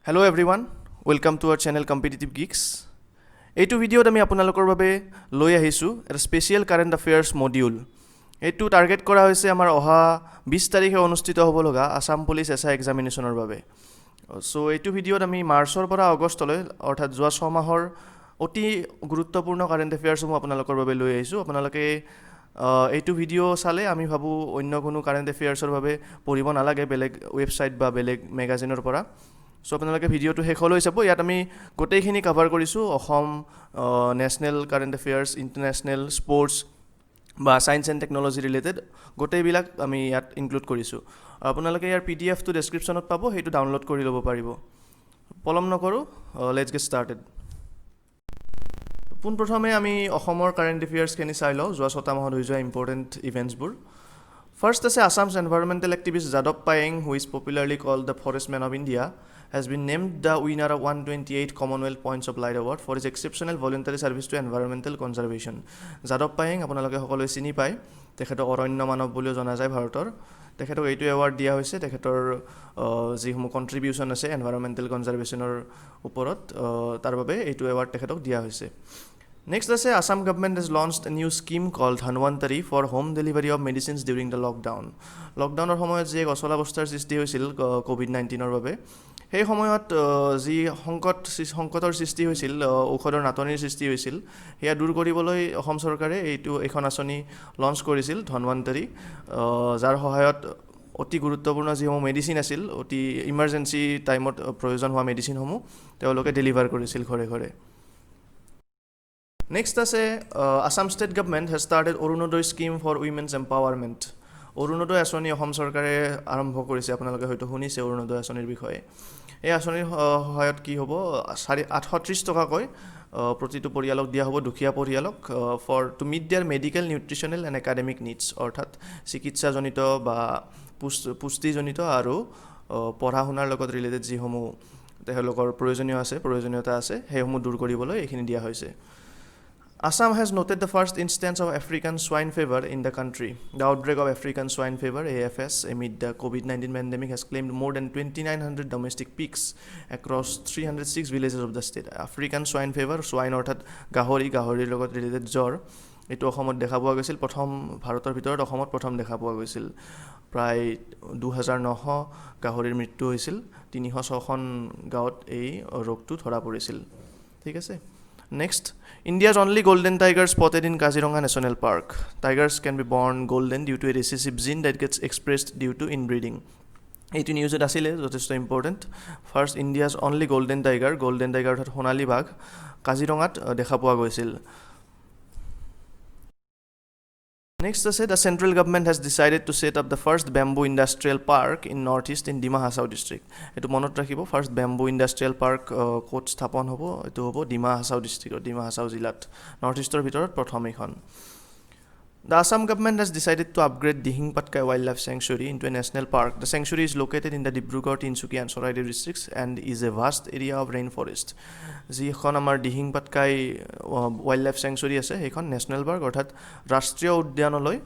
Hello everyone, welcome to our channel Competitive Geeks. এইটো ভিডিঅ'ত আমি আপোনালোকৰ বাবে লৈ আহিছোঁ এটা স্পেচিয়েল কাৰেণ্ট এফেয়াৰ্ছ মডিউল। এইটো টাৰ্গেট কৰা হৈছে আমাৰ অহা 20 তাৰিখে অনুষ্ঠিত হ'ব লগা আসাম পুলিচ এছআই এক্সামিনেশ্যনৰ বাবে। সো এইটো ভিডিঅ'ত আমি মাৰ্চৰ পৰা আগষ্টলৈ অৰ্থাৎ যোৱা 6 মাহৰ অতি গুৰুত্বপূৰ্ণ কাৰেণ্ট এফেয়াৰ্ছসমূহ আপোনালোকৰ বাবে লৈ আহিছোঁ। আপোনালোকে এইটো ভিডিঅ' চালে আমি ভাবোঁ অন্য কোনো কাৰেণ্ট এফেয়াৰ্ছৰ বাবে পঢ়িব নালাগে বেলেগ ৱেবছাইট বা বেলেগ মেগাজিনৰ পৰা। সো আপোনালোকে ভিডিঅ'টো শেষলৈ চাব। ইয়াত আমি গোটেইখিনি কভাৰ কৰিছোঁ Assam national current affairs, international sports বা ছায়েন্স এণ্ড টেকন'লজি ৰিলেটেড গোটেইবিলাক আমি ইয়াত ইনক্লুড কৰিছোঁ। আপোনালোকে ইয়াৰ PDF-টো ডেছক্ৰিপশ্যনত পাব, সেইটো ডাউনলোড কৰি ল'ব পাৰিব। পলম নকৰোঁ, লেটছ গেট ষ্টাৰ্টেড। পোনপ্ৰথমে আমি অসমৰ কাৰেণ্ট এফেয়াৰ্ছখিনি চাই লওঁ, যোৱা 6 মাহত হৈ যোৱা ইম্পৰ্টেণ্ট ইভেণ্টছবোৰ। First আছে Assam's environmental activist Jadop Payeng, who is popularly called the Forest Man of India, has been named the winner of 128 Commonwealth Points of Light Award for his exceptional voluntary service to environmental conservation. Jadop Payeng আপোনালোকে সকলোৱে চিনি পায়, তেখেতক অৰণ্য মানৱ বুলিও জনা যায় ভাৰতৰ। তেখেতক এইটো এৱাৰ্ড দিয়া হৈছে তেখেতৰ যিসমূহ কণ্ট্ৰিবিউশ্যন আছে এনভাইৰমেণ্টেল কনজাৰ্ভেশ্যনৰ ওপৰত, তাৰ বাবে এইটো এৱাৰ্ড তেখেতক দিয়া হৈছে। Next আছে Assam government has launched a new scheme called Dhanwantari for home delivery of medicines during the lockdown. লকডাউনৰ সময়ত যি এক অচলাৱস্থাৰ সৃষ্টি হৈছিল COVID-19ৰ বাবে, সেই সময়ত যি সংকটৰ সৃষ্টি হৈছিল, ঔষধৰ নাটনিৰ সৃষ্টি হৈছিল, সেয়া দূৰ কৰিবলৈ অসম চৰকাৰে এইখন আঁচনি লঞ্চ কৰিছিল ধনৱন্তৰী, যাৰ সহায়ত অতি গুৰুত্বপূৰ্ণ যিসমূহ মেডিচিন আছিল, অতি ইমাৰ্জেঞ্চি টাইমত প্ৰয়োজন হোৱা মেডিচিনসমূহ তেওঁলোকে ডেলিভাৰ কৰিছিল ঘৰে ঘৰে। Next আছে Assam State Government has started Arunodaya scheme for women's empowerment. Orunodoi আঁচনি অসম চৰকাৰে আৰম্ভ কৰিছে, আপোনালোকে হয়তো শুনিছে অৰুণোদয় আঁচনিৰ বিষয়ে। এই আঁচনিৰ সহায়ত কি হ'ব, 830 টকাকৈ প্ৰতিটো পৰিয়ালক দিয়া হ'ব, দুখীয়া পৰিয়ালক, to meet their medical, nutritional and academic needs, অৰ্থাৎ চিকিৎসাজনিত বা পুষ্টিজনিত আৰু পঢ়া শুনাৰ লগত ৰিলেটেড যিসমূহ তেওঁলোকৰ প্ৰয়োজনীয়তা আছে সেইসমূহ দূৰ কৰিবলৈ এইখিনি দিয়া হৈছে। Assam has noted the first instance of African swine fever in the country. The outbreak of African swine fever, AFS, amid the COVID-19 pandemic has claimed more than 2,900 domestic pigs across 306 villages of the state. African swine fever, swine অৰ্থাৎ গাহৰিৰ লগত related জ্বৰ, এইটো অসমত দেখা পোৱা গৈছিল। ভাৰতৰ ভিতৰত অসমত প্ৰথম দেখা পোৱা গৈছিল। প্ৰায় 2,900 গাহৰিৰ মৃত্যু হৈছিল, 306খন গাঁৱত এই ৰোগটো ধৰা পৰিছিল। ঠিক আছে। Next, India's only golden tiger spotted in Kaziranga National Park. Tigers can be born golden due to a recessive gene that gets expressed due to inbreeding. এইটো নিউজত আছিলে, যথেষ্ট important. First India's only golden tiger অৰ্থাৎ সোণালী বাঘ কাজিৰঙাত দেখা পোৱা গৈছিল। Next আছে the central government has decided to set up the first bamboo industrial park in northeast in Dima Hasao district. এইটো মনত ৰাখিব, ফাৰ্ষ্ট বেম্বু ইণ্ডাষ্ট্ৰিয়েল পাৰ্ক ক'ত স্থাপন হ'ব, এইটো হ'ব ডিমা হাছাও ডিষ্ট্ৰিক্টত, ডিমা হাছাও জিলাত, নৰ্থ ইষ্টৰ ভিতৰত প্ৰথম এইখন। The Assam government has decided to upgrade Dihing Patkai Wildlife Sanctuary into a national park. The sanctuary is located in the Dibrugarh, Tinsukia and Charaideo districts and is a vast area of rainforest. যিখন আমাৰ Dihing Patkai wild life sanctuary আছে, সেইখন national park অৰ্থাৎ ৰাষ্ট্ৰীয় উদ্যানলৈ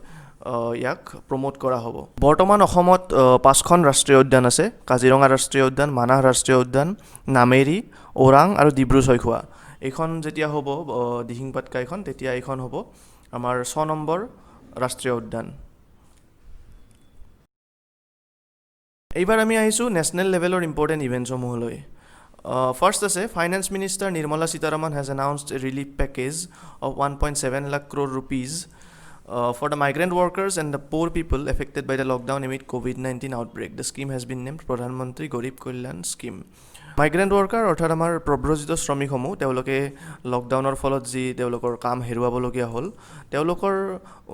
ইয়াক promote কৰা হ'ব। বৰ্তমান অসমত 5খন ৰাষ্ট্ৰীয় উদ্যান আছে, কাজিৰঙা ৰাষ্ট্ৰীয় উদ্যান, মানাহ ৰাষ্ট্ৰীয় উদ্যান, নামেৰি, ওৰাং আৰু ডিব্ৰু-চৈখোৱা। এইখন যেতিয়া হ'ব দিহিং পাটকাইখন, তেতিয়া এইখন হ'ব আমাৰ 6 নম্বৰ ৰাষ্ট্ৰীয় উদ্যান। এইবাৰ আমি আহিছোঁ নেশ্যনেল লেভেলৰ ইম্পৰ্টেণ্ট ইভেণ্টসমূহলৈ। ফাৰ্ষ্ট আছে finance minister Nirmala Sitharaman has announced a relief package of 1.7 lakh crore rupees for the migrant workers and the poor people affected by the lockdown amid COVID-19 outbreak. The scheme has been named Pradhan Mantri Garib Kalyan Scheme. Migrant worker অৰ্থাৎ আমাৰ প্ৰব্ৰজিত শ্ৰমিকসমূহ, তেওঁলোকে লকডাউনৰ ফলত যি তেওঁলোকৰ কাম হেৰুৱাবলগীয়া হ'ল, তেওঁলোকৰ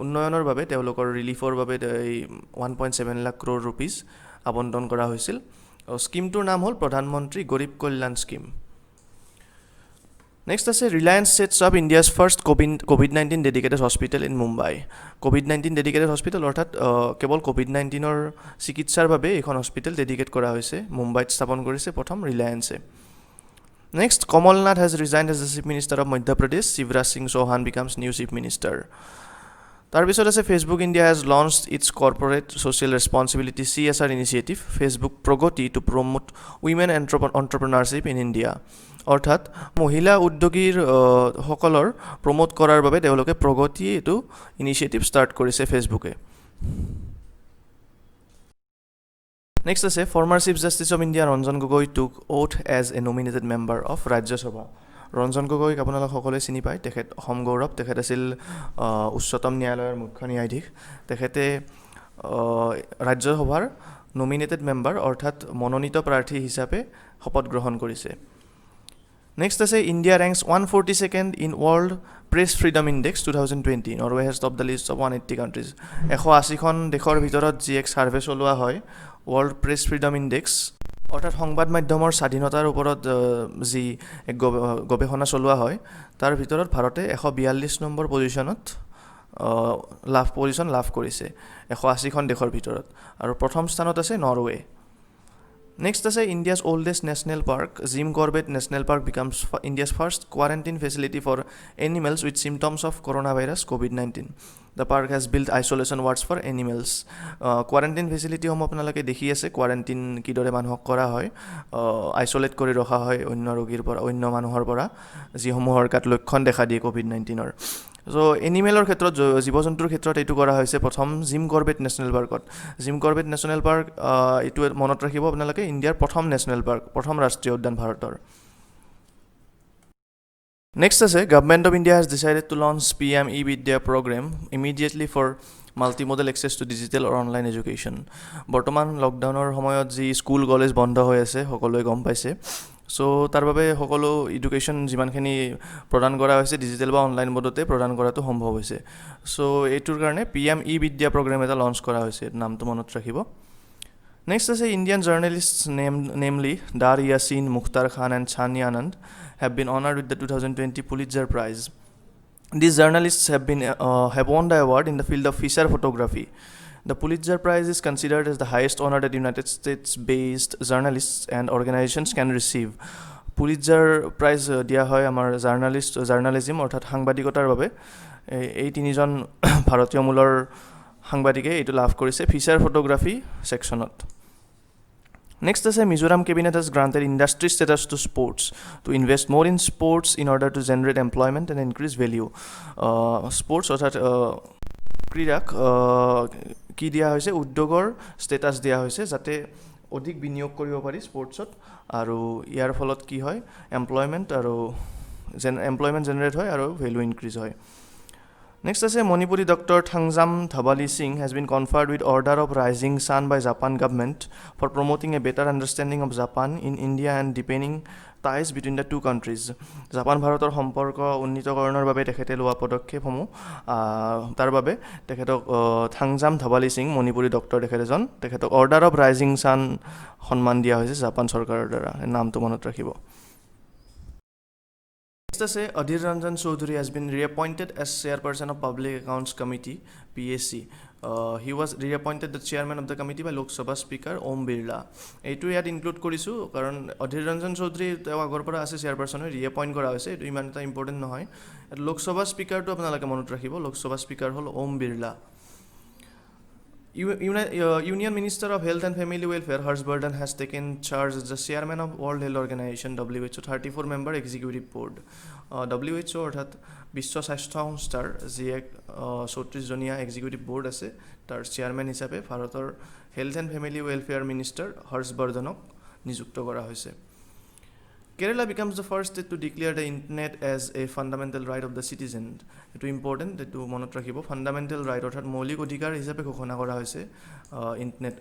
উন্নয়নৰ বাবে, তেওঁলোকৰ ৰিলিফৰ বাবে এই 1.7 লাখ ক্ৰ'ৰ ৰুপিজ আবণ্টন কৰা হৈছিল। স্কিমটোৰ নাম হ'ল প্ৰধানমন্ত্ৰী গৰীব কল্যাণ স্কিম। নেক্সট আছে Reliance sets up India's first COVID-19 dedicated hospital in Mumbai. COVID-19 dedicated hospital অৰ্থাৎ কেৱল COVID-19ৰ চিকিৎসাৰ বাবে এইখন হস্পিটেল ডেডিকেট কৰা হৈছে, মুম্বাইত স্থাপন কৰিছে প্ৰথম ৰিলায়েন্সে। Next, Kamal Nath has resigned as the chief minister of Madhya Pradesh, Shivraj Singh Chouhan becomes new chief minister. তাৰপিছত আছে Facebook India has launched its corporate social responsibility CSR initiative Facebook Pragati to promote women entrepreneurship in India অৰ্থাৎ মহিলা উদ্যোগীৰ সকলৰ প্ৰমোট কৰাৰ বাবে তেওঁলোকে প্ৰগতি এইটো ইনিচিয়েটিভ ষ্টাৰ্ট কৰিছে ফেচবুকে নেক্সট আছে former chief justice of India Ranjan Gogoi took oath as a nominated member of Rajya Sabha Ranjan গগৈক আপোনালোক সকলোৱে চিনি পায় তেখেত অসম গৌৰৱ তেখেত আছিল উচ্চতম ন্যায়ালয়ৰ মুখ্য ন্যায়াধীশ তেখেতে ৰাজ্যসভাৰ নমিনেটেড মেম্বাৰ অৰ্থাৎ মনোনীত প্ৰাৰ্থী হিচাপে শপত গ্ৰহণ কৰিছে নেক্সট আছে India ranks 142nd in world press freedom index 2020 Norway has top the list of 180 countries 180খন দেশৰ ভিতৰত যি এক ছাৰ্ভে চলোৱা হয় ৱৰ্ল্ড প্ৰেছ ফ্ৰীডম ইণ্ডেক্স অৰ্থাৎ সংবাদ মাধ্যমৰ স্বাধীনতাৰ ওপৰত যি এক গৱেষণা চলোৱা হয় তাৰ ভিতৰত ভাৰতে 142 নম্বৰ পজিশ্যনত পজিশ্যন লাভ কৰিছে 180খন দেশৰ ভিতৰত আৰু প্ৰথম স্থানত আছে নৰৱে নেক্সট আছে India's oldest national park Jim Corbett national park becomes India's first quarantine facility for animals with symptoms of corona virus COVID-19 the park has build isolation wards for animals quarantine ফেচিলিটিসমূহ আপোনালোকে দেখি আছে quarantine কিদৰে মানুহক কৰা হয় isolate কৰি ৰখা হয় অন্য ৰোগীৰ পৰা অন্য মানুহৰ পৰা যিসমূহৰ গাত লক্ষণ দেখা দিয়ে COVID-19ৰ চ' এনিমেলৰ ক্ষেত্ৰত জীৱ জন্তুৰ ক্ষেত্ৰত এইটো কৰা হৈছে প্ৰথম জিম কৰবেট নেশ্যনেল পাৰ্কত জিম কৰবেট নেশ্যনেল পাৰ্ক এইটো মনত ৰাখিব আপোনালোকে ইণ্ডিয়াৰ প্ৰথম নেশ্যনেল পাৰ্ক প্ৰথম ৰাষ্ট্ৰীয় উদ্যান ভাৰতৰ নেক্সট আছে government of India has decided to launch PM e-Vidya program immediately for multimodal access to digital or online education বৰ্তমান লকডাউনৰ সময়ত যি স্কুল কলেজ বন্ধ হৈ আছে সকলোৱে গম পাইছে চ' তাৰ বাবে সকলো এডুকেশ্যন যিমানখিনি প্ৰদান কৰা হৈছে ডিজিটেল বা অনলাইন মোডতে প্ৰদান কৰাটো সম্ভৱ হৈছে চ' এইটোৰ কাৰণে PM e-Vidya প্ৰগ্ৰেম এটা লঞ্চ কৰা হৈছে নামটো মনত ৰাখিব নেক্সট আছে Indian journalist namely Dar Yasin, Mukhtar Khan and Chania Anand have been honored with the 2020 Pulitzer Prize. These journalists have won the award in the field of feature photography. The Pulitzer Prize is considered as the highest honor that United States-based journalists and organizations can receive. Pulitzer Prize দিয়া হয় আমাৰ journalism অৰ্থাৎ সাংবাদিকতাৰ বাবে এই তিনিজন ভাৰতীয় মূলৰ সাংবাদিকে এইটো লাভ কৰিছে ফিচাৰ ফটোগ্ৰাফি ছেকশ্যনত Next is Mizoram cabinet has granted industry status to sports to invest more in sports in order to generate employment and increase value. Sports অর্থাৎ ক্ৰীড়াক কি দিয়া হৈছে উদ্যোগৰ ষ্টেটাছ দিয়া হৈছে যাতে অধিক বিনিয়োগ কৰিব পাৰি স্পৰ্টছত আৰু ইয়াৰ ফলত কি হয় এমপ্লয়মেণ্ট জেনেৰেট হয় আৰু ভেলু ইনক্ৰিজ হয় Next is Manipuri Dr. Thangzam Thabali Singh has been conferred with Order of Rising Sun by Japan government for promoting a better understanding of Japan in India and deepening ties between the two countries. Japan ভাৰতৰ সম্পৰ্ক উন্নীতকৰণৰ বাবে তেখেতে লোৱা পদক্ষেপসমূহ তাৰ বাবে তেখেতক থাংজাম ধাবালি সিং মণিপুৰী ডক্টৰ তেখেতক অৰ্ডাৰ অফ ৰাইজিং ছান সন্মান দিয়া হৈছে জাপান চৰকাৰৰ দ্বাৰা নামটো মনত ৰাখিব Next is Adhir Ranjan Chaudhary has been reappointed as chairperson of Public Accounts Committee PAC. He was reappointed the chairman of the committee by Lok Sabha Speaker Om Birla. এইটো ইয়াত ইনক্লুড কৰিছোঁ কাৰণ অধীৰ ৰঞ্জন চৌধুৰী তেওঁ আগৰ পৰা আছে চেয়াৰপাৰ্চনে ৰিএপইণ্ট কৰা হৈছে এইটো ইমান এটা ইম্পৰ্টেণ্ট নহয় লোকসভা স্পীকাৰটো আপোনালোকে মনত ৰাখিব লোকসভা স্পীকাৰ হ'ল Om Birla Union Minister of Health and Family Welfare Harsh Vardhan has taken charge as the chairman of World Health Organization WHO 34-member executive board. WHO অৰ্থাৎ বিশ্ব স্বাস্থ্য সংস্থাৰ যি এক 34জনীয়া এক্সিকিউটিভ বোৰ্ড আছে তাৰ চেয়াৰমেন হিচাপে ভাৰতৰ health and family welfare minister Harsh বৰ্ধনক নিযুক্ত কৰা হৈছে Kerala becomes the first state to declare the internet as a fundamental right of the citizen. It is important that to মনত ৰাখিব fundamental right অৰ্থাৎ মৌলিক অধিকাৰ হিচাপে ঘোষণা কৰা হৈছে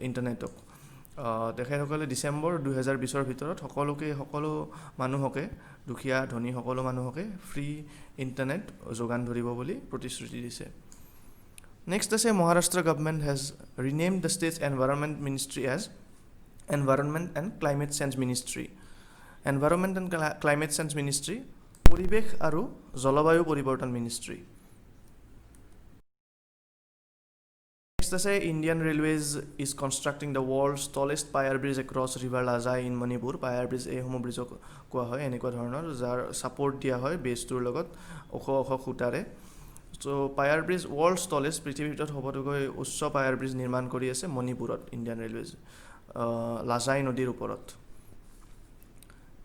ইণ্টাৰনেটক তেখেতসকলে ডিচেম্বৰ 2020ৰ ভিতৰত সকলো মানুহকে দুখীয়া ধনী সকলো মানুহকে ফ্ৰী ইণ্টাৰনেট যোগান ধৰিব বুলি প্ৰতিশ্ৰুতি দিছে নেক্সট আছে Maharashtra government has renamed the state's environment ministry as environment and climate change ministry Environment and Climate Change Ministry, পৰিৱেশ আৰু জলবায়ু পৰিৱৰ্তন ministry Next is Indian Railways is constructing the world's tallest pier bridge across River Lajai in Manipur. Pier bridge এই সমূহ ব্ৰিজক কোৱা হয় এনেকুৱা ধৰণৰ যাৰ ছাপোৰ্ট দিয়া হয় বেছটোৰ লগত ওখ খুঁটাৰে চ' পায়াৰ ব্ৰিজ ৱৰ্ল্ড টলেষ্ট পৃথিৱীৰ ভিতৰত সবতকৈ উচ্চ পায়াৰ ব্ৰিজ নিৰ্মাণ কৰি আছে মণিপুৰত ইণ্ডিয়ান ৰেলৱেজ লাজাই নদীৰ ওপৰত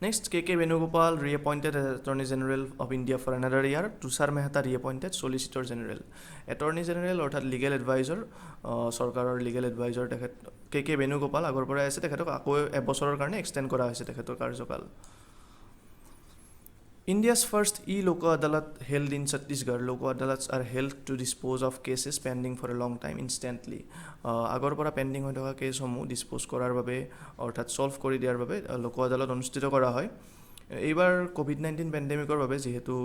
next K Venugopal reappointed as attorney general of India for another year Tushar Mehta reappointed solicitor general attorney general অৰ্থাৎ লিগেল এডভাইজৰ চৰকাৰৰ লিগেল এডভাইজৰ তেখেত কে বেণুগোপাল আগৰ পৰাই আছে তেখেতক আকৌ এবছৰৰ কাৰণে এক্সটেণ্ড কৰা হৈছে তেখেতৰ কাৰ্যকাল India's first e-Loko Adalat held in Chhattisgarh. Loko Adalats are held to dispose of cases pending for a long time instantly. আগৰ পৰা পেণ্ডিং হৈ থকা কেছসমূহ ডিছপ'জ কৰাৰ বাবে অৰ্থাৎ ছল্ভ কৰি দিয়াৰ বাবে লোক আদালত অনুষ্ঠিত কৰা হয় এইবাৰ ক'ভিড-19 পেণ্ডেমিকৰ বাবে যিহেতু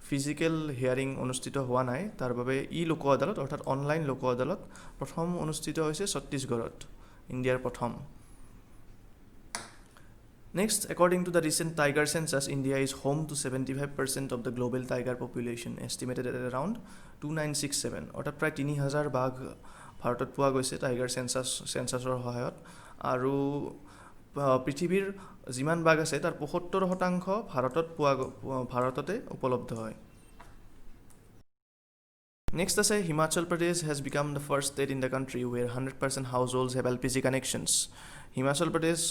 ফিজিকেল হিয়াৰিং অনুষ্ঠিত হোৱা নাই তাৰ বাবে লোক আদালত অৰ্থাৎ অনলাইন লোক আদালত প্ৰথম অনুষ্ঠিত হৈছে ছত্তীশগড়ত ইণ্ডিয়াৰ প্ৰথম Next, according to the recent tiger census, India is home to 75% of the global tiger population, estimated at around 2967. অৰ্থাৎ প্ৰায় 3000 বাঘ ভাৰতত পোৱা গৈছে টাইগাৰ চেঞ্চাছৰ সহায়ত আৰু পৃথিৱীৰ যিমান বাঘ আছে তাৰ 75% ভাৰততে উপলব্ধ হয় Next আছে Himachal Pradesh has become the first state in the country where 100% households have LPG connections. Himachal Pradesh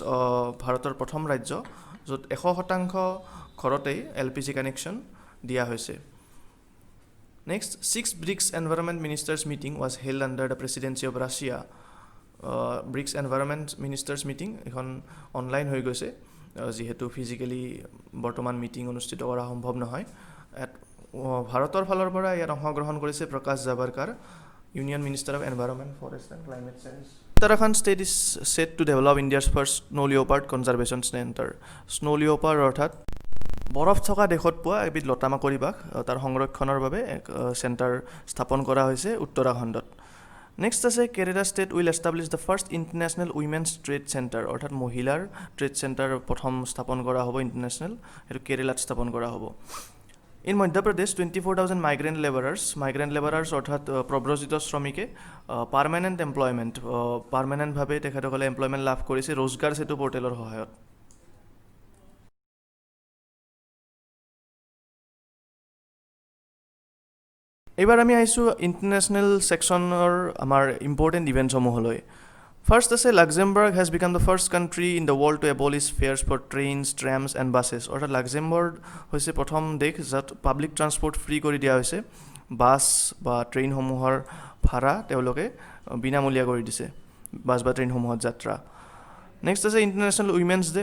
ভাৰতৰ প্ৰথম ৰাজ্য য'ত 100% ঘৰতেই LPG কানেকশ্যন দিয়া হৈছে next 6 bricks environment ministers meeting was held under the presidency of Russia bricks environment ministers meeting এখন online হৈ গৈছে যিহেতু ফিজিকেলি বৰ্তমান মিটিং অনুষ্ঠিত কৰা সম্ভৱ নহয় ভাৰতৰ ফালৰ পৰা ইয়াত অংশগ্ৰহণ কৰিছে প্ৰকাশ Javadekar Union Minister of Environment, Forest and Climate Change. Uttarakhand state is set to develop India's first snow leopard conservation center. Snow leopard অৰ্থাৎ বৰফ থকা দেশত পোৱা এবিধ লতামাকৰি বাঘ তাৰ সংৰক্ষণৰ বাবে এক চেণ্টাৰ স্থাপন কৰা হৈছে উত্তৰাখণ্ডত নেক্সট আছে Kerala state will establish the first international women's trade centre অৰ্থাৎ মহিলাৰ ট্ৰেড চেণ্টাৰ প্ৰথম স্থাপন কৰা হ'ব ইণ্টাৰনেশ্যনেল সেইটো কেৰেলাত স্থাপন কৰা হ'ব In Madhya Pradesh, 24,000 migrant laborers অৰ্থাৎ প্ৰব্ৰজিত শ্ৰমিকে পাৰ্মানেণ্ট এমপ্লয়মেণ্ট পাৰ্মানেণ্টভাৱে তেখেতসকলে এমপ্লয়মেণ্ট লাভ কৰিছে ৰোজগাৰ সেতু পৰ্টেলৰ সহায়ত এইবাৰ আমি আহিছোঁ ইণ্টাৰনেশ্যনেল ছেকশ্যনৰ আমাৰ important ইভেণ্টসমূহলৈ First, Luxembourg has become the first country in the world to abolish fares for trains, trams and buses. অৰ্থাৎ Luxembourg হৈছে প্ৰথম দেশ য'ত পাব্লিক ট্ৰান্সপৰ্ট ফ্ৰী কৰি দিয়া হৈছে বাছ বা ট্ৰেইনসমূহৰ ভাড়া তেওঁলোকে বিনামূলীয়া কৰি দিছে বাছ বা ট্ৰেইনসমূহত যাত্ৰা নেক্সট আছে ইণ্টাৰনেশ্যনেল উইমেন্স ডে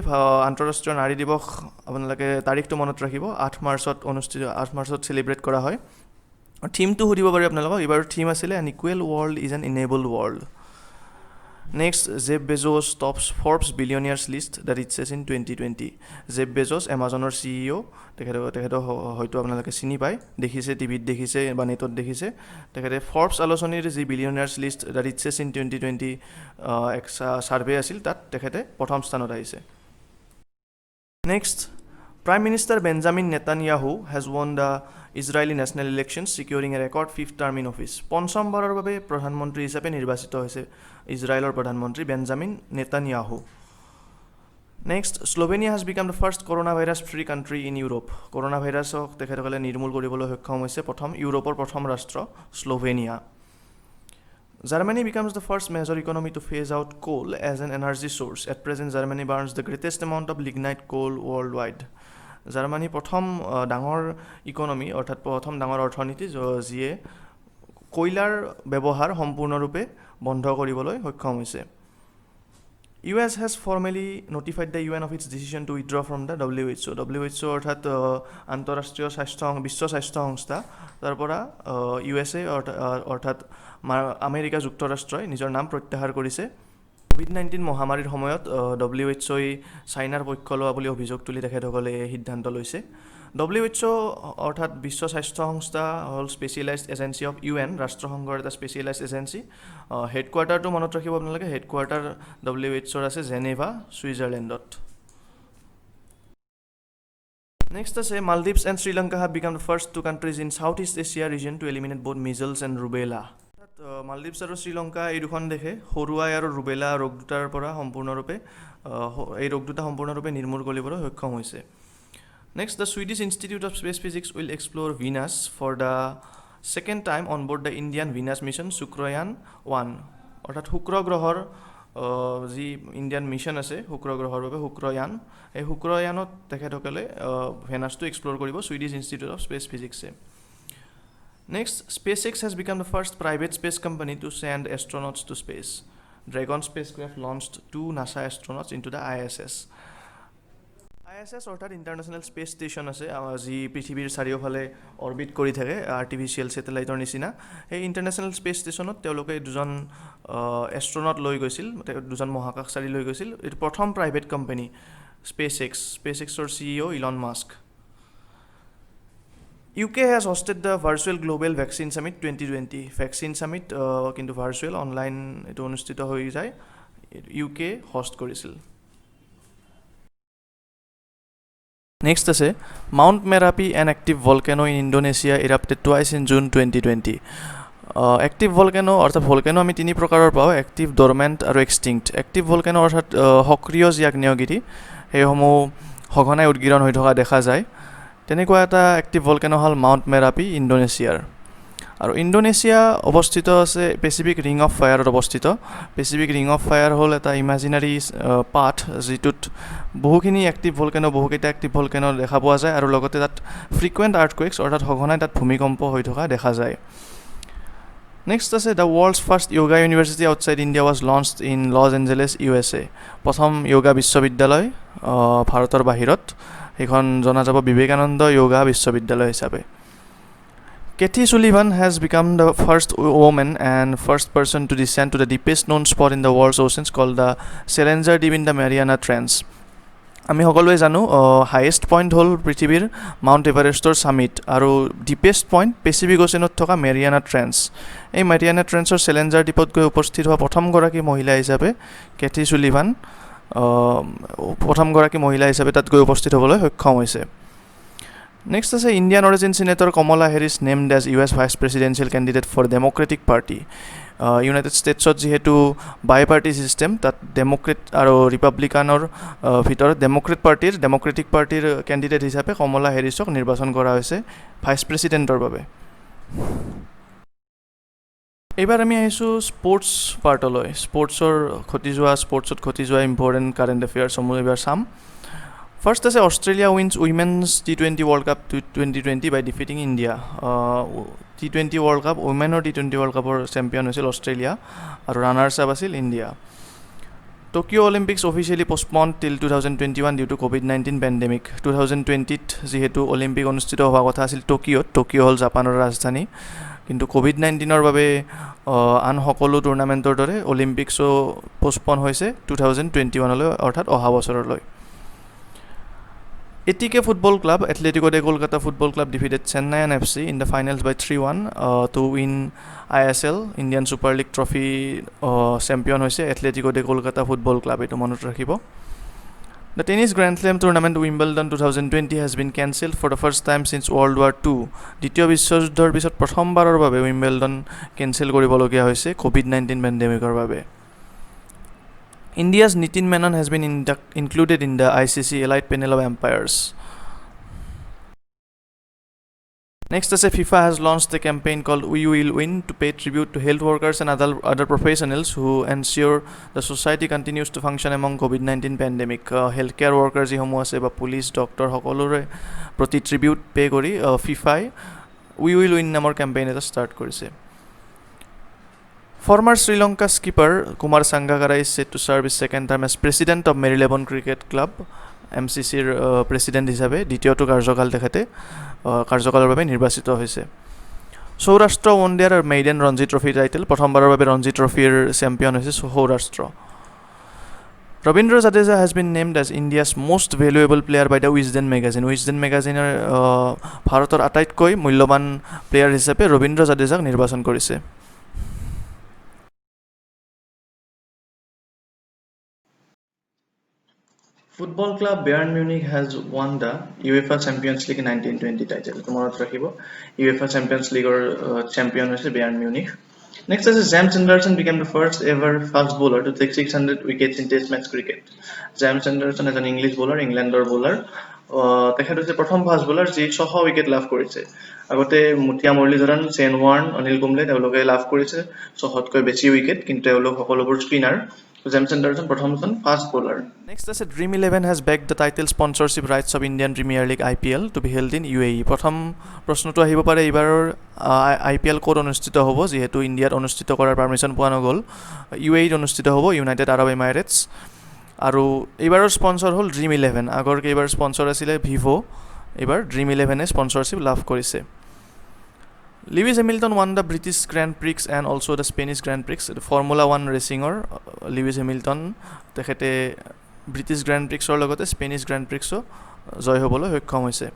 আন্তঃৰাষ্ট্ৰীয় নাৰী দিৱস আপোনালোকে তাৰিখটো মনত ৰাখিব 8 মাৰ্চত চেলিব্ৰেট কৰা হয় থিমটো সুধিব পাৰি আপোনালোকক এইবাৰ থিম আছিলে an equal world is an enabled world Next, Jeff Bezos tops Forbes billionaires list that it says in 2020. Jeff Bezos, Amazonৰ CEO, তেখেতে হয়তো আপোনালোকে চিনি পায় দেখিছে টিভিত দেখিছে বা নেটত দেখিছে তেখেতে ফৰ্বছ আলোচনীৰ যি বিলিয়নিয়াৰ্ছ list that it says in 2020 এক সাৰ্ভে আছিল তাত তেখেতে প্ৰথম স্থানত আহিছে Next, Prime Minister Benjamin Netanyahu has won the Israeli national elections, securing a record 5th term in office. পঞ্চমবাৰৰ বাবে প্ৰধানমন্ত্ৰী হিচাপে নিৰ্বাচিত হৈছে ইজৰাইলৰ প্ৰধানমন্ত্ৰী Benjamin Netanyahu Next, Slovenia has become the first coronavirus-free country in Europe. Corona ভাইৰাছক তেখেতসকলে নিৰ্মূল কৰিবলৈ সক্ষম হৈছে ইউৰোপৰ প্ৰথম ৰাষ্ট্ৰ Slovenia Germany becomes the first major economy to phase out coal as an energy source. At present, Germany burns the greatest amount of lignite coal worldwide. Germany প্ৰথম ডাঙৰ ইকনমি অৰ্থাৎ প্ৰথম ডাঙৰ অৰ্থনীতি যিয়ে কয়লাৰ ব্যৱহাৰ সম্পূৰ্ণৰূপে বন্ধ কৰিবলৈ সক্ষম হৈছে US has formally notified the UN of its decision to withdraw from the WHO অৰ্থাৎ আন্তঃৰাষ্ট্ৰীয় বিশ্ব স্বাস্থ্য সংস্থা তাৰ পৰা USA অৰ্থাৎ আমেৰিকা যুক্তৰাষ্ট্ৰই নিজৰ নাম প্ৰত্যাহাৰ কৰিছে COVID-19 মহামাৰীৰ সময়ত WHO চাইনাৰ পক্ষ লোৱা বুলি অভিযোগ তুলি তেখেতসকলে সিদ্ধান্ত লৈছে WHO অৰ্থাৎ বিশ্ব স্বাস্থ্য সংস্থা হ'ল স্পেচিয়েলাইজড এজেঞ্চি অফ UN ৰাষ্ট্ৰসংঘৰ এটা স্পেচিয়েলাইজড এজেঞ্চি হেডকোৱাৰ্টাৰটো মনত ৰাখিব আপোনালোকে হেডকোৱাৰ্টাৰ WHO আছে জেনেভা ছুইজাৰলেণ্ডত Next আছে Maldives and Sri Lanka have become the first two countries in Southeast Asia region to eliminate both measles and rubella মালদ্বীপছ আৰু শ্ৰীলংকা এই দুখন দেশে সৰুৱাই আৰু ৰুবেলা ৰোগ দুটাৰ পৰা সম্পূৰ্ণৰূপে এই ৰোগ দুটা সম্পূৰ্ণৰূপে নিৰ্মূল কৰিবলৈ সক্ষম হৈছে Next, the Swedish Institute of Space Physics will explore Venus for the Second time on board the Indian Venus mission Shukrayan 1 অৰ্থাৎ শুক্ৰ গ্ৰহৰ যি ইণ্ডিয়ান মিছন আছে শুক্ৰ গ্ৰহৰ বাবে শুক্ৰয়ান এই শুক্ৰয়ানত তেখেতসকলে ভেনাছটো এক্সপ্ল'ৰ কৰিব ছুইডিছ ইনষ্টিটিউট অফ স্পেচ ফিজিক্সে Next, SpaceX has become the first private space company to send astronauts to space. Dragon spacecraft launched 2 NASA astronauts into the ISS. ISS অৰ্থাৎ ইণ্টাৰনেশ্যনেল স্পেচ ষ্টেচন আছে যি পৃথিৱীৰ চাৰিওফালে orbit কৰি থাকে artificial ছেটেলাইটৰ নিচিনা সেই ইণ্টাৰনেশ্যনেল স্পেচ ষ্টেচনত তেওঁলোকে দুজন এষ্ট্ৰনট লৈ গৈছিল দুজন মহাকাশচাৰী লৈ গৈছিল এইটো প্ৰথম প্ৰাইভেট কোম্পানী স্পেচএক্সৰ CEO Elon Musk UK has hosted the virtual global vaccine summit 2020 vaccine summit কিন্তু ভাৰ্চুৱেল অনলাইন এইটো অনুষ্ঠিত হৈ যায় UK host কৰিছিল Next আছে Mount Merapi an active volcano in Indonesia erupted twice in June 2020 active volcano অৰ্থাৎ volcano আমি তিনি প্ৰকাৰৰ পাওঁ active dormant আৰু extinct active volcano অৰ্থাৎ সক্ৰিয় যি আগ্নেয়গিৰি সেইসমূহ সঘনাই উদ্গীৰণ হৈ থকা দেখা যায় তেনেকুৱা এটা এক্টিভ ভলকেনো হ'ল মাউণ্ট মেৰাপি ইণ্ডোনেছিয়াৰ আৰু ইণ্ডোনেছিয়া অৱস্থিত আছে পেচিফিক ৰিং অফ ফায়াৰত অৱস্থিত পেচিফিক ৰিং অফ ফায়াৰ হ'ল এটা ইমাজিনাৰী পাথ যিটোত বহুখিনি বহুকেইটা এক্টিভ ভলকেনো দেখা পোৱা যায় আৰু লগতে তাত ফ্ৰিকুৱেণ্ট আৰ্থকুৱেকছ অৰ্থাৎ সঘনাই তাত ভূমিকম্প হৈ থকা দেখা যায় নেক্সট আছে the world's first yoga university outside India was launched in Los Angeles USA প্ৰথম য়োগা বিশ্ববিদ্যালয় ভাৰতৰ বাহিৰত এইখন জনা যাব বিবেকানন্দ য়োগা বিশ্ববিদ্যালয় হিচাপে Kathy Sullivan has become the first woman and first person to descend to the deepest known spot in the world's oceans called the Challenger Deep in the Mariana Trench. আমি সকলোৱে জানো হাইয়েষ্ট পইণ্ট হ'ল পৃথিৱীৰ mount এভাৰেষ্টৰ summit আৰু ডিপেষ্ট point Pacific অ'চেনত থকা Mariana trench এই Mariana ট্ৰেঞ্চৰ challenger দ্বীপত গৈ উপস্থিত হোৱা প্ৰথমগৰাকী মহিলা হিচাপে কেথি চুলিভান প্ৰথমগৰাকী মহিলা হিচাপে তাত গৈ উপস্থিত হ'বলৈ সক্ষম হৈছে নেক্সট আছে Indian origin senator Kamala Harris named as US vice presidential candidate for democratic party united ষ্টেটছত যিহেতু বাই পাৰ্টি ছিষ্টেম তাত ডেম'ক্ৰেট আৰু ৰিপাব্লিকানৰ ভিতৰত ডেম'ক্ৰেটিক পাৰ্টিৰ কেণ্ডিডেট হিচাপে কমলা হেৰিছক নিৰ্বাচন কৰা হৈছে ভাইচ প্ৰেচিডেণ্টৰ বাবে এইবাৰ আমি আহিছোঁ স্পৰ্টছ পাৰ্টলৈ স্পৰ্টছত ঘটি যোৱা ইম্পৰ্টেণ্ট কাৰেণ্ট এফেয়াৰ্ছসমূহ এইবাৰ চাম ফাৰ্ষ্ট আছে Australia wins women's T20 world cup 2020 by defeating India T20 world cup উইমেনৰ T20 ৱৰ্ল্ড কাপৰ চেম্পিয়ন হৈছিল অষ্ট্ৰেলিয়া আৰু ৰানাৰ্ছ আপ আছিল India Tokyo' Olympics officially postponed till 2021 due to COVID-19 pandemic 2020ত যিহেতু Olympic অনুষ্ঠিত হোৱা কথা আছিল টকিঅ' হ'ল জাপানৰ ৰাজধানী কিন্তু COVID-19ৰ বাবে আন সকলো টুৰ্ণামেণ্টৰ দৰে অলিম্পিক্সো পষ্টপন হৈছে 2021লৈ অৰ্থাৎ অহা বছৰলৈ ATK Football Club, Atletico de Kolkata Football Club defeated Chennaiyin FC in the finals by 3-1 to win ISL, Indian Super League Trophy champion hoise Atletico de Kolkata Football Club etu monot rakhibo. The tennis Grand Slam tournament Wimbledon 2020 has been cancelled for the first time since World War II. দ্বিতীয় বিশ্বযুদ্ধৰ পিছত প্ৰথমবাৰৰ বাবে Wimbledon cancel কৰিবলগীয়া হৈছে COVID-19 পেণ্ডেমিকৰ বাবে India's Nitin Menon has been included in the ICC Elite Panel of Umpires. Next, as FIFA has launched a campaign called We Will Win to pay tribute to health workers and other professionals who ensure the society continues to function among COVID-19 pandemic. Healthcare workers jihomu ase ba police, doctor hokolore proti tribute pay kori FIFA We Will Win namor campaign eta start korise. Former Sri Lanka skipper Kumar Sangakkara is set to serve his second term as president of Marylebone Cricket Club MCCৰ president হিচাপে দ্বিতীয়টো কাৰ্যকাল তেখেতে কাৰ্যকালৰ বাবে নিৰ্বাচিত হৈছে Saurashtra one day আৰু মেইডেন ৰঞ্জি ট্ৰফি টাইটেল প্ৰথমবাৰৰ বাবে ৰঞ্জি ট্ৰফিৰ চেম্পিয়ন হৈছে Saurashtra Rabindra Jadeja has been named as India's most valuable player by the Wisden magazine মেগাজিনৰ ভাৰতৰ আটাইতকৈ মূল্যৱান প্লেয়াৰ হিচাপে ৰবীন্দ্ৰ জাদেজাক নিৰ্বাচন কৰিছে Football club Bayern Munich has won the UEFA Champions League 1920 title. Tomorrow rakhibo UEFA Champions League or champion hoise Bayern Munich. Next is James Anderson became the first ever fast bowler to take 600 wickets in test match cricket. James Anderson is an English bowler, Englander bowler. Tekhet hoise prothom fast bowler je 600 wicket লাভ কৰিছে আগতে Muttiah Muralitharan, Shane Warne, Anil Kumble তেওঁলোকে লাভ কৰিছে 600তকৈ বেছি wicket, কিন্তু তেওঁলোক সকলোবোৰ স্পিনাৰ। জেমছ এণ্ডাৰছন প্ৰথমজন ফাষ্ট বলাৰ। নেক্সট আছে Dream 11 has back the title sponsorship rights of Indian Premier League IPL to be held in UAE। প্ৰথম প্ৰশ্নটো আহিব পাৰে এইবাৰৰ IPL ক'ত অনুষ্ঠিত হ'ব, যিহেতু ইণ্ডিয়াত অনুষ্ঠিত কৰাৰ পাৰ্মিশ্যন পোৱা নগ'ল। UAEত অনুষ্ঠিত হ'ব, ইউনাইটেড আৰব এমিৰেটছ। আৰু এইবাৰৰ স্পনচৰ হ'ল ড্ৰিম 11। আগৰ কেইবাৰ স্পনচৰ আছিলে ভিভো, এইবাৰ ড্ৰিম 11এ স্পনচৰশ্বিপ লাভ কৰিছে। Lewis Hamilton won the British grand prix and also' the Spanish grand prix. Formula 1 ৰেচিঙৰ লিউইছ হেমিল্টন তেখেতে ব্ৰিটিছ গ্ৰেণ্ড প্ৰিক্সৰ লগতে স্পেনিছ গ্ৰেণ্ড প্ৰিক্সো জয় হ'বলৈ সক্ষম হৈছে।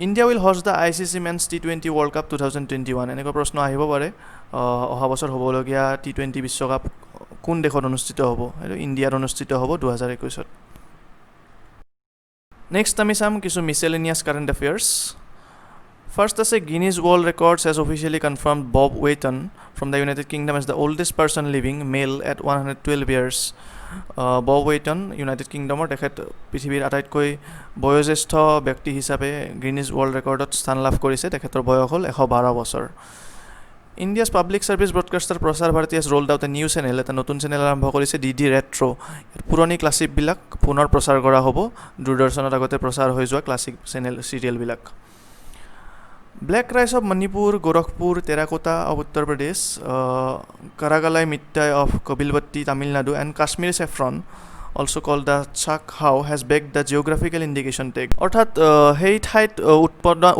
India will host the ICC men's T20 world cup 2021। এনেকুৱা প্ৰশ্ন আহিব পাৰে, অহা বছৰ হ'বলগীয়া T20 বিশ্বকাপ কোন দেশত অনুষ্ঠিত হ'ব? এইটো ইণ্ডিয়াত অনুষ্ঠিত হ'ব 2021। নেক্সট আমি চাম কিছু মিছেলেনিয়াছ কাৰেণ্ট এফেয়াৰ্ছ। First আছে Guinness World Records has officially confirmed Bob Wheaton from the United Kingdom as the oldest person living male at 112 years. Bob Wheaton United কিংডমৰ তেখেত পৃথিৱীৰ আটাইতকৈ বয়োজ্যেষ্ঠ ব্যক্তি হিচাপে গিনিজ ৱৰ্ল্ড ৰেকৰ্ডত স্থান লাভ কৰিছে। তেখেতৰ বয়স হ'ল 112 বছৰ। ইণ্ডিয়াছ পাব্লিক ছাৰ্ভিচ ব্ৰডকাষ্টাৰ প্ৰচাৰ Bharati has rolled out a new channel, এটা নতুন চেনেল আৰম্ভ কৰিছে DD Retro। পুৰণি ক্লাছিকবিলাক পুনৰ প্ৰচাৰ কৰা হ'ব, দূৰদৰ্শনত আগতে প্ৰচাৰ হৈ যোৱা ক্লাছিক চেনেল চিৰিয়েলবিলাক। Black rice of Manipur, Gorakhpur, terracotta of Uttar Pradesh, kadalai mittai of Kovilpatti Tamil Nadu and Kashmir saffron also' called the চাক how has back the geographical indication tag. অৰ্থাৎ সেই ঠাইত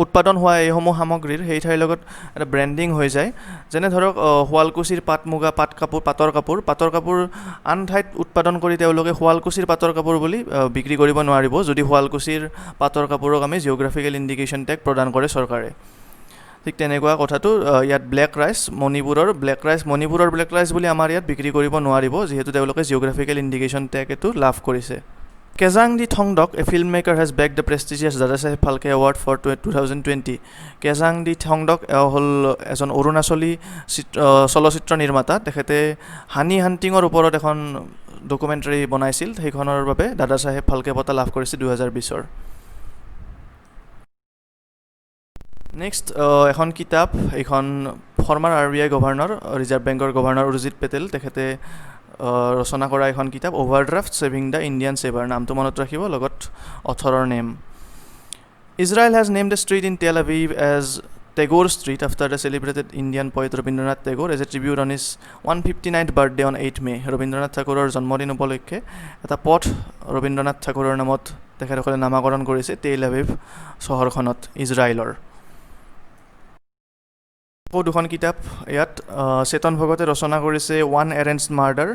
উৎপাদন হোৱা এইসমূহ সামগ্ৰীৰ সেই ঠাইৰ লগত এটা ব্ৰেণ্ডিং হৈ যায়। যেনে ধৰক শুৱালকুছিৰ পাট মুগা পাটৰ কাপোৰ আন ঠাইত উৎপাদন কৰি তেওঁলোকে শুৱালকুছিৰ পাটৰ কাপোৰ বুলি বিক্ৰী কৰিব নোৱাৰিব, যদি শুৱালকুছিৰ পাটৰ কাপোৰক আমি জিঅ'গ্ৰাফিকেল ইণ্ডিকেশ্যন টেগ প্ৰদান কৰে চৰকাৰে। ঠিক তেনেকুৱা কথাটো ইয়াত ব্লেক ৰাইচ মণিপুৰৰ ব্লেক ৰাইচ বুলি আমাৰ ইয়াত বিক্ৰী কৰিব নোৱাৰিব, যিহেতু তেওঁলোকে জিঅ'গ্ৰাফিকেল ইণ্ডিকেশ্যন টেগ এইটো লাভ কৰিছে। Kezang D Thongdok, a film maker has back the prestigious Dadasaheb Phalke award for 2020। Kezang D Thongdok হ'ল এজন অৰুণাচলী চলচ্চিত্ৰ নিৰ্মাতা। তেখেতে হানি হাণ্টিঙৰ ওপৰত এখন ডকুমেণ্টাৰী বনাইছিল, সেইখনৰ বাবে দাদাচাহেব ফাল্কে বঁটা লাভ কৰিছে 2020। নেক্সট এখন কিতাপ, এইখন ফৰ্মাৰ RBI গভৰ্ণৰ, ৰিজাৰ্ভ বেংকৰ গভৰ্ণৰ উৰ্জিত পেটেল তেখেতে ৰচনা কৰা এখন কিতাপ overdraft saving the Indian saver. নামটো মনত ৰাখিব, লগত অথৰৰ name. Israel has named a street in Tel Aviv as Tagore street after the celebrated Indian poet Rabindranath Tagore as a tribute on his 159th birthday on 8 May'. Rabindranath ঠাকুৰৰ জন্মদিন উপলক্ষে এটা পথ ৰবীন্দ্ৰনাথ ঠাকুৰৰ নামত তেখেতসকলে নামাকৰণ কৰিছে টেল আভিভ চহৰখনত ইজৰাইলৰ। আকৌ দুখন কিতাপ ইয়াত চেতন ভগতে ৰচনা কৰিছে ওৱান এৰেঞ্জড মাৰ্ডাৰ,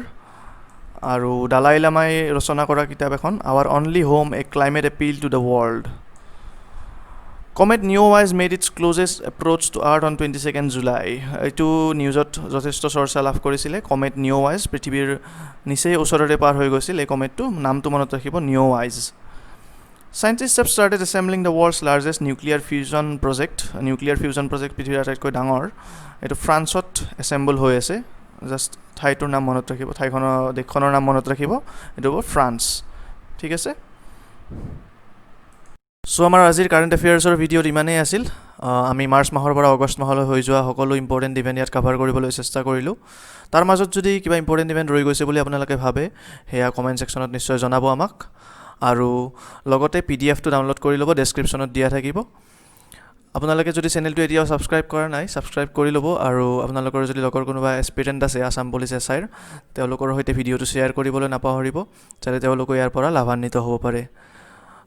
আৰু দালাই লামাই ৰচনা কৰা কিতাপ এখন our only home, a climate appeal to the world. Comet NEOWISE made its closest approach to earth on 22 July. এইটো নিউজত যথেষ্ট চৰ্চা লাভ কৰিছিলে। কমেট নিউৱাইজ পৃথিৱীৰ নিচেই ওচৰৰে পাৰ হৈ গৈছিল এই কমেটটো, নামটো মনত ৰাখিব নিউৱাইজ। Scientists have started assembling the world's largest nuclear fusion project পৃথিৱীৰ আটাইতকৈ ডাঙৰ। এইটো ফ্ৰান্সত এছেম্বল হৈ আছে। জাষ্ট ঠাইটোৰ নাম মনত ৰাখিব, দেশখনৰ নাম মনত ৰাখিব, এইটো হ'ব ফ্ৰান্স। ঠিক আছে, চ' আমাৰ আজিৰ কাৰেণ্ট এফেয়াৰ্ছৰ ভিডিঅ'ত ইমানেই আছিল। আমি মাৰ্চ মাহৰ পৰা আগষ্ট মাহলৈ হৈ যোৱা সকলো ইম্পৰ্টেণ্ট ইভেণ্ট ইয়াত কাভাৰ কৰিবলৈ চেষ্টা কৰিলোঁ। তাৰ মাজত যদি কিবা ইম্পৰ্টেণ্ট ইভেণ্ট ৰৈ গৈছে বুলি আপোনালোকে ভাবে, সেয়া কমেণ্ট ছেকশ্যনত নিশ্চয় জনাব আমাক, আৰু লগতে PDF-টো ডাউনলোড কৰি ল'ব, ডেছক্ৰিপশ্যনত দিয়া থাকিব। আপোনালোকে যদি চেনেলটো এতিয়াও ছাবস্ক্ৰাইব কৰা নাই, ছাবস্ক্ৰাইব কৰি ল'ব, আৰু আপোনালোকৰ যদি লগৰ কোনোবা এছপিৰেণ্ট আছে আছাম পুলিচ SIৰ, তেওঁলোকৰ সৈতে ভিডিঅ'টো শ্বেয়াৰ কৰিবলৈ নাপাহৰিব, যাতে তেওঁলোকো ইয়াৰ পৰা লাভান্বিত হ'ব পাৰে।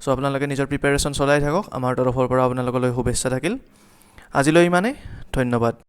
চ' আপোনালোকে নিজৰ প্ৰিপেৰেশ্যন চলাই থাকক, আমাৰ তৰফৰ পৰা আপোনালোকলৈ শুভেচ্ছা থাকিল। আজিলৈ ইমানেই, ধন্যবাদ।